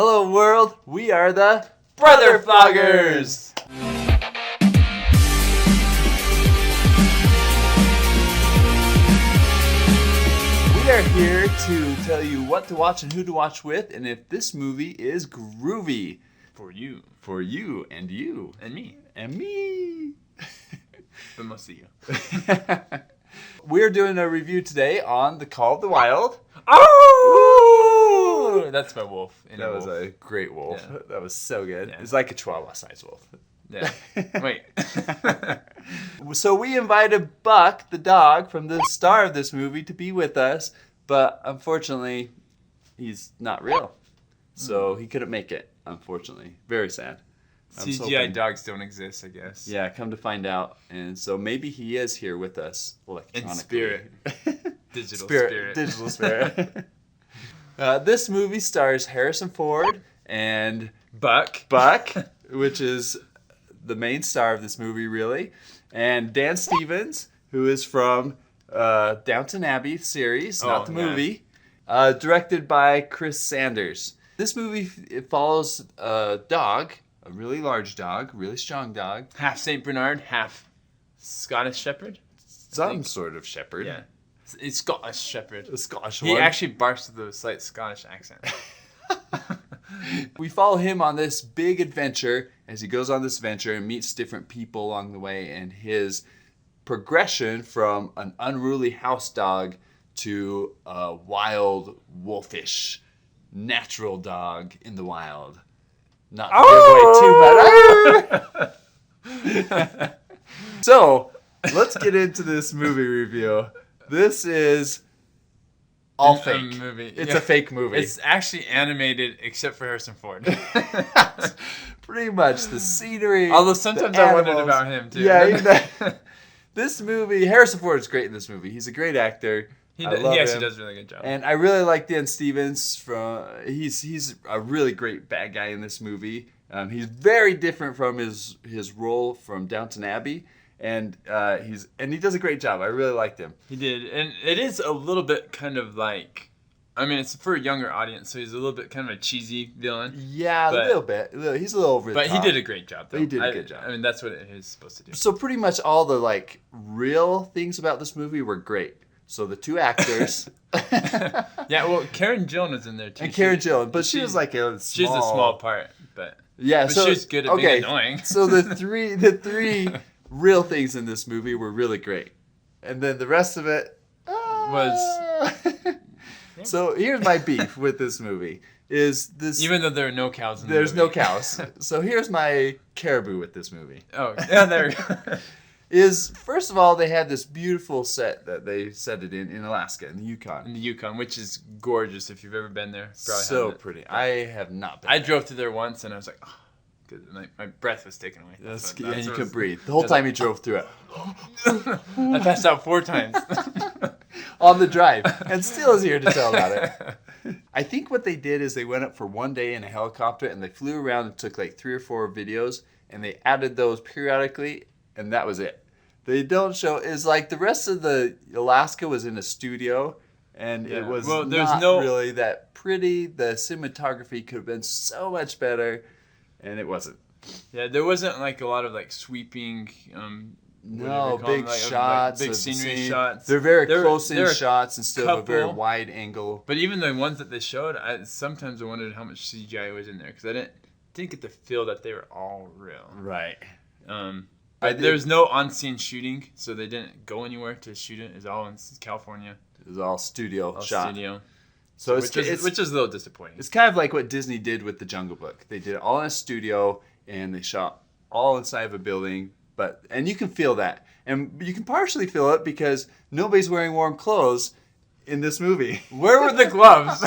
Hello world, we are the Brother Floggers! We are here to tell you what to watch and who to watch with, and if this movie is groovy. For you. For you, and you. And me. And me. But mostly you. We're doing a review today on The Call of the Wild. Oh! That's my wolf. That was a great wolf. Yeah. That was so good. Yeah. It's like a Chihuahua-sized wolf. Yeah. Wait. So we invited Buck, the dog, from the star of this movie, to be with us, but unfortunately, he's not real. So he couldn't make it, unfortunately. Very sad. CGI dogs don't exist, I guess. Yeah, come to find out. And so maybe he is here with us electronically. In spirit. Digital spirit. This movie stars Harrison Ford and Buck, which is the main star of this movie, really, and Dan Stevens, who is from Downton Abbey series, not the movie, directed by Chris Sanders. This movie it follows a dog, a really large dog, really strong dog. half Saint Bernard, half Scottish Shepherd. Some sort of shepherd. Yeah. It's Scottish Shepherd. A Scottish He one. actually barks with a slight Scottish accent. We follow him on this big adventure as he goes on this adventure and meets different people along the way, and his progression from an unruly house dog to a wild, wolfish, natural dog in the wild. Not to give away too much. So, let's get into this movie review. This is all fake. Movie. It's a fake movie. It's actually animated except for Harrison Ford. Pretty much the scenery. Although sometimes I wondered about him too. Yeah, this movie, Harrison Ford is great in this movie. He's a great actor. He I love actually him. does a really good job. And I really like Dan Stevens. He's a really great bad guy in this movie. He's very different from his role from Downton Abbey. And he does a great job. I really liked him. He did, and it is a little bit kind of like, I mean, it's for a younger audience, so he's a little bit kind of a cheesy villain. Yeah, a little bit. He's a little over the top. But he did a great job, though. He did a good job. I mean, that's what it is supposed to do. So pretty much all the real things about this movie were great. So the two actors. Yeah, well, Karen Gillan was in there too. And Karen Gillan, but she was like a small. She's a small part, but yeah, but so she was good at being annoying. So the three real things in this movie were really great, and then the rest of it was. So here's my beef with this movie: is this even though there are no cows in the there's movie. no cows. So here's my caribou with this movie. Oh yeah, there. Is first of all they had this beautiful set that they set it in Alaska in the Yukon. In the Yukon, which is gorgeous if you've ever been there. Probably So haven't. pretty. I have not been. I drove through there once and I was like, oh, good. My breath was taken away. And you could breathe the whole time you drove through it. I passed out 4 times on the drive, and still is here to tell about it. I think what they did is they went up for one day in a helicopter and they flew around and took 3 or 4 videos, and they added those periodically, and that was it. They don't show is the rest of the Alaska was in a studio, and it was not really that pretty. The cinematography could have been so much better, and it wasn't. Yeah, there wasn't a lot of sweeping. Big shots, big scenery shots. They're very close-in shots instead of a very wide angle. But even the ones that they showed, sometimes I wondered how much CGI was in there because I didn't get the feel that they were all real. Right. There's no on-scene shooting, so they didn't go anywhere to shoot it. It's all in California. It was all studio shot. So which is a little disappointing. It's kind of like what Disney did with The Jungle Book. They did it all in a studio, and they shot all inside of a building. And you can feel that. And you can partially feel it because nobody's wearing warm clothes in this movie. Where were the gloves?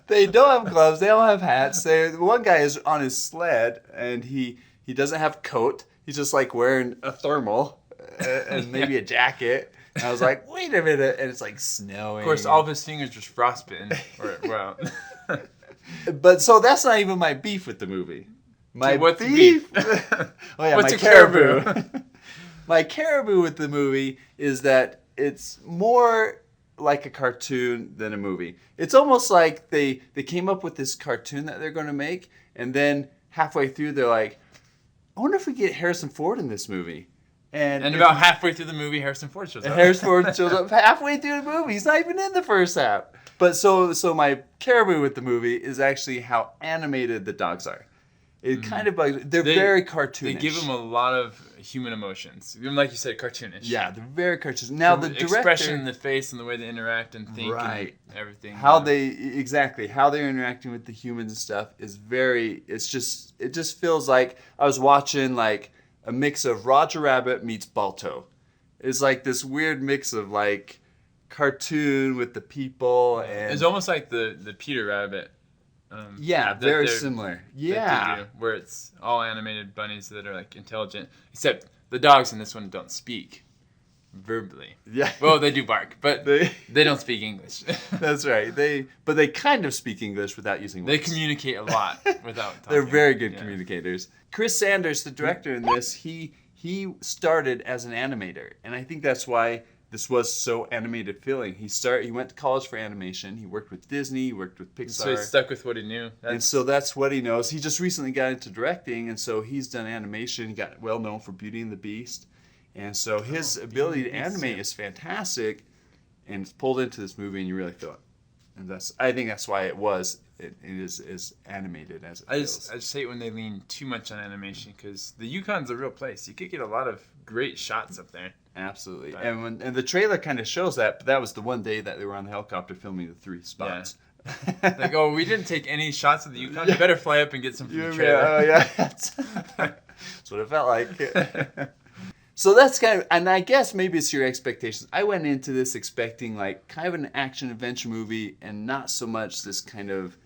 They don't have gloves. They don't have hats. One guy is on his sled, and he doesn't have a coat. He's just wearing a thermal and maybe a jacket. And I was like, wait a minute. And it's snowing. Of course, all of his fingers just frostbitten. But so that's not even my beef with the movie. My what's beef? Oh yeah, what's my caribou? My caribou with the movie is that it's more like a cartoon than a movie. It's almost like they came up with this cartoon that they're going to make, and then halfway through they're like, I wonder if we get Harrison Ford in this movie. And about halfway through the movie, Harrison Ford shows up. Harrison Ford shows up halfway through the movie. He's not even in the first half. But so my caribou with the movie is actually how animated the dogs are. It kind of bugs me. They're very cartoonish. They give them a lot of human emotions. Like you said, cartoonish. Yeah, they're very cartoonish. Now the director, expression in the face and the way they interact and think and everything. How they're interacting with the humans and stuff is it just feels like I was watching like a mix of Roger Rabbit meets Balto. It's like this weird mix of like cartoon with the people and it's almost like the Peter Rabbit. Very similar. Yeah, where it's all animated bunnies that are like intelligent, except the dogs in this one don't speak verbally. Yeah. Well, they do bark, but they don't speak English. That's right. They kind of speak English without using words. They communicate a lot without talking. They're very good communicators. Chris Sanders, the director in this, he started as an animator, and I think that's why this was so animated feeling. He went to college for animation. He worked with Disney. He worked with Pixar. So he stuck with what he knew. And so that's what he knows. He just recently got into directing, and so he's done animation. He got well known for Beauty and the Beast. And so his ability to animate is fantastic, and it's pulled into this movie, and you really feel it. And I think that's why it is as animated as it feels. I just hate when they lean too much on animation, because the Yukon's a real place. You could get a lot of great shots up there. Absolutely. And the trailer kind of shows that, but that was the one day that they were on the helicopter filming the 3 spots. Yeah. Like, oh, we didn't take any shots of the Yukon. You better fly up and get some from the trailer. Oh, yeah. That's what it felt like. So that's kind of, and I guess maybe it's your expectations. I went into this expecting like kind of an action adventure movie and not so much this kind of,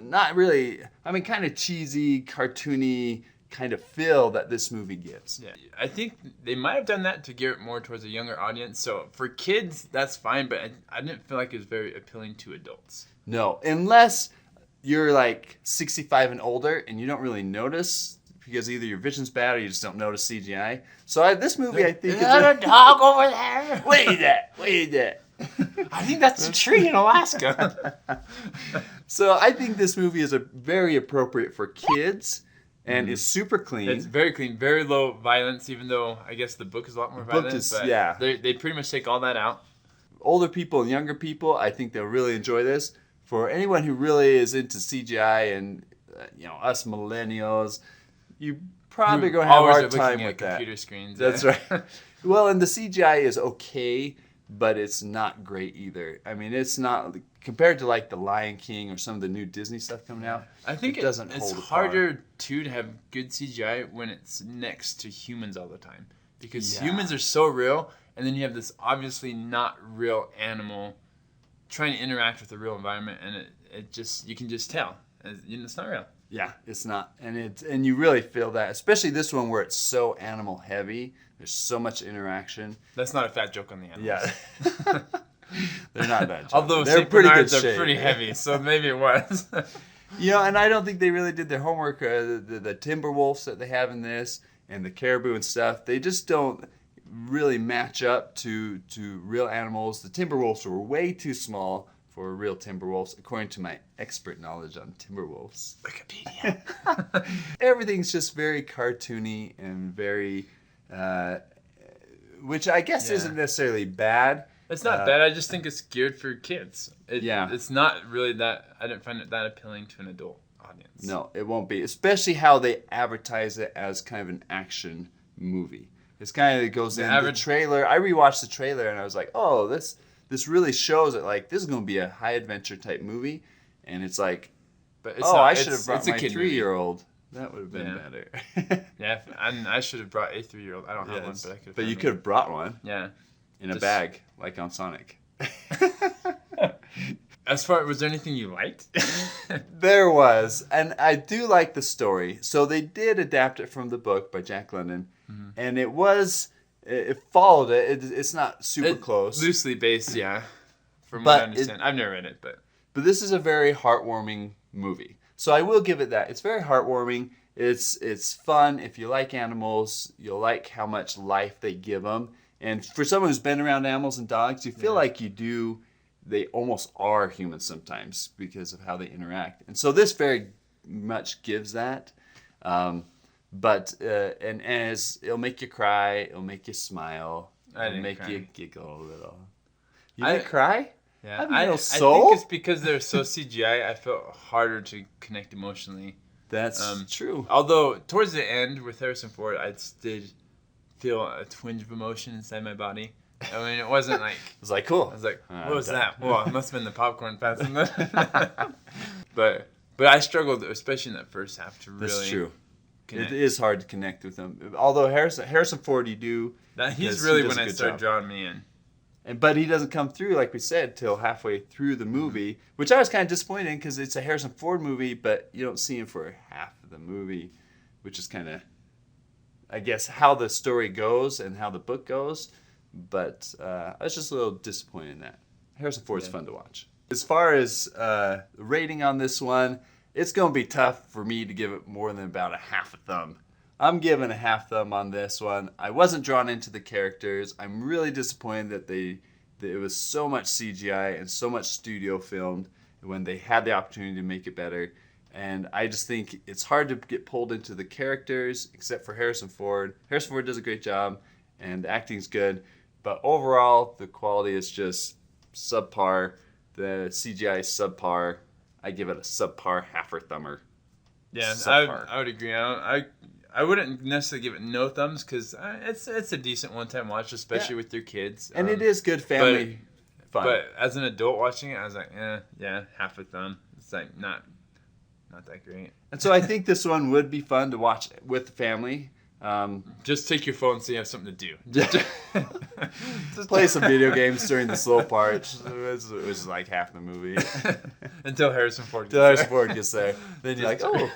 not really, I mean, kind of cheesy, cartoony kind of feel that this movie gives. Yeah, I think they might have done that to gear it more towards a younger audience. So for kids, that's fine, but I didn't feel like it was very appealing to adults. No, unless you're like 65 and older and you don't really notice because either your vision's bad or you just don't notice CGI. So this movie, I think, is a dog over there. What is that? I think that's a tree in Alaska. So I think this movie is very appropriate for kids. And it's super clean. It's very clean, very low violence, even though I guess the book is a lot more violent. They pretty much take all that out. Older people and younger people, I think they'll really enjoy this. For anyone who really is into CGI and us millennials, you probably going to have a hard time with that. Computer screens. That's right. Well, and the CGI is okay, but it's not great either. I mean, it's not compared to like The Lion King or some of the new Disney stuff coming out. I think it's harder to have good CGI when it's next to humans all the time, because humans are so real, and then you have this obviously not real animal trying to interact with the real environment, and it just, you can just tell it's not real. Yeah, it's not, and you really feel that, especially this one where it's so animal heavy. There's so much interaction. That's not a fat joke on the animals. Yeah. They're not bad. Although they're St. Bernards are pretty heavy, so maybe it was. And I don't think they really did their homework. The timber wolves that they have in this and the caribou and stuff, they just don't really match up to real animals. The timber wolves were way too small for real timber wolves, according to my expert knowledge on timber wolves. Wikipedia. Everything's just very cartoony and very, which I guess isn't necessarily bad. It's not bad. I just think it's geared for kids. It's not really that. I didn't find it that appealing to an adult audience. No, it won't be. Especially how they advertise it as kind of an action movie. It's kind of, it goes in the trailer. I rewatched the trailer and I was like, oh, this really shows it. Like, this is going to be a high adventure type movie. And it's like, I should have brought my 3-year-old. That would have been better. Yeah, and I should have brought a 3-year-old. I don't have one, but I could have. But you could have brought one. Yeah. In a bag, like on Sonic. Was there anything you liked? There was. And I do like the story. So they did adapt it from the book by Jack London. Mm-hmm. And it followed it. It's not super close. Loosely based, yeah. From what I understand. I've never read it, but this is a very heartwarming movie. So I will give it that. It's very heartwarming. It's fun. If you like animals, you'll like how much life they give them. And for someone who's been around animals and dogs, you feel like they almost are humans sometimes because of how they interact. And so this very much gives that. But as it'll make you cry, it'll make you smile, it'll make you giggle a little. You didn't cry? Yeah, I think it's because they're so CGI. I felt harder to connect emotionally. That's true. Although towards the end with Harrison Ford, I did feel a twinge of emotion inside my body. I mean, it wasn't like it was like cool. I was like, what was that? Well, it must have been the popcorn passing that. But I struggled, especially in that first half, to really. That's true. Connect. It is hard to connect with him. Although Harrison Ford, you do. He's really when I start drawing me in. But he doesn't come through, like we said, till halfway through the movie, which I was kind of disappointed in because it's a Harrison Ford movie, but you don't see him for half of the movie, which is kind of, I guess, how the story goes and how the book goes. But I was just a little disappointed in that. Harrison Ford's fun to watch. As far as the rating on this one, it's going to be tough for me to give it more than about a half a thumb. I'm giving a half thumb on this one. I wasn't drawn into the characters. I'm really disappointed that it was so much CGI and so much studio filmed when they had the opportunity to make it better. And I just think it's hard to get pulled into the characters, except for Harrison Ford. Harrison Ford does a great job, and the acting's good. But overall, the quality is just subpar. The CGI is subpar. I give it a subpar halfer thumber. Yeah, I would agree. I wouldn't necessarily give it no thumbs because it's a decent one-time watch, especially with your kids. And it is good family fun. But as an adult watching it, I was like, half a thumb. It's like not that great. And so I think this one would be fun to watch with the family. Just take your phone so you have something to do. Just play some video games during the slow part. It was like half the movie. Until Harrison Ford gets there. Then you're like, oh.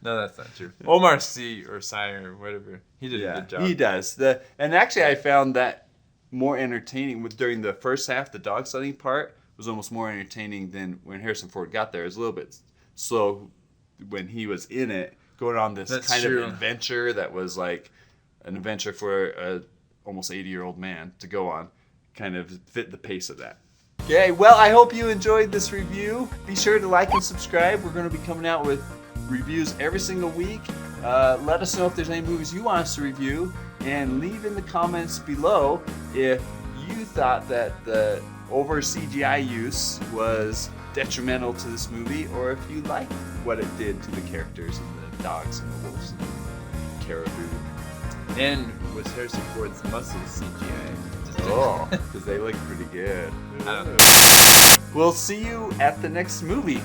No, that's not true. Omar C. or Cy or whatever. He did a good job. He does. And actually I found that more entertaining during the first half. The dog sledding part was almost more entertaining than when Harrison Ford got there. It was a little bit slow when he was in it. Going on this of adventure that was like an adventure for a almost 80-year-old man to go on, kind of fit the pace of that. Okay, well, I hope you enjoyed this review. Be sure to like and subscribe. We're going to be coming out with reviews every single week. Let us know if there's any movies you want us to review, and leave in the comments below if you thought that the over CGI use was detrimental to this movie, or if you liked what it did to the characters and the dogs and the wolves and the caribou. And was Harrison Ford's muscles CGI? Oh, because they look pretty good. I don't know. We'll see you at the next movie.